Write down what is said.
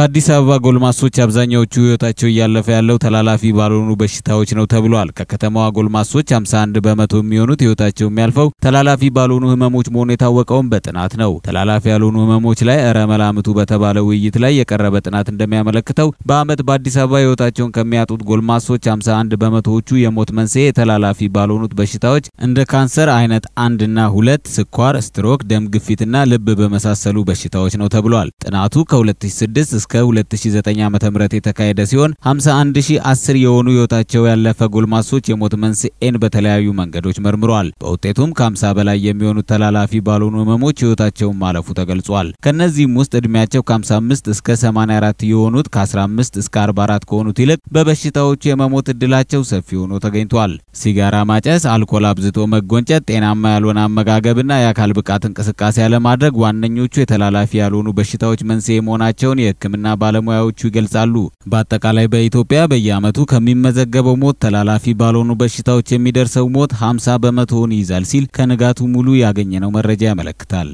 ከአዲስ አበባ ጎልማሶች አብዛኛዎቹ ህይወታቸው ያለፈ ያለው ተላላፊ ባልሆኑ በሽታዎች ነው ተብሏል። ከከተማዋ ጎልማሶች 51 በመቶ የሚሆኑት ህይወታቸው የሚያልፈው ተላላፊ ባልሆኑ ህመሞች መሆኑ የታወቀው በጥናት ነው። ተላላፊ ያልሆኑ ህመሞች ላይ ረመላምቱ በተባለው ውይይት ላይ የቀረበ ጥናት እንደሚያመለክተው በአመት በአዲስ አበባ ህይወታቸውን ከሚያጡት ጎልማሶች 51 በመቶዎቹ የሞት መንስኤ ተላላፊ ባልሆኑት በሽታዎች እንደ ካንሰር አይነት 1 እና 2፣ ስኳር፣ ስትሮክ፣ ደም ግፊትና ልብ በመሳሰሉ በሽታዎች ነው ተብሏል። ጥናቱ ከ2006 እስከ 2009 ዓ.ም የተካሄደ ሲሆን 51010 የሆኑ ህይወታቸው ያለፈ ጎልማሶች የሞት መንስኤን በተለያዩ መንገዶች መርምሯል። በውጤቱም ከ50 በላይ የሚሆኑት ተላላፊ ባልሆኑ ህመሞች ህይወታቸው ማለፉ ተገልጿል። ከነዚህም ውስጥ እድሜያቸው ከ55 እስከ 84 የሆኑት ከ15 እስከ 44 ከሆኑት ይልቅ በበሽታዎቹ የመሞት እድላቸው ሰፊ ሆኖ ተገኝቷል። ሲጋራ ማጨስ፣ አልኮል አብዝቶ መጎንጨት፣ ጤናማ ያልሆነ አመጋገብና የአካል ብቃት እንቅስቃሴ ያለማድረግ ዋነኞቹ የተላላፊ ያልሆኑ በሽታዎች መንስኤ መሆናቸውን የህክምና ባለሙያዎቹ ይገልጻሉ። በአጠቃላይ በኢትዮጵያ በየዓመቱ ከሚመዘገበው ሞት ተላላፊ ባልሆኑ በሽታዎች የሚደርሰው ሞት 50 በመቶውን ይይዛል ሲል ከንጋቱ ሙሉ ያገኘነው መረጃ ያመለክታል።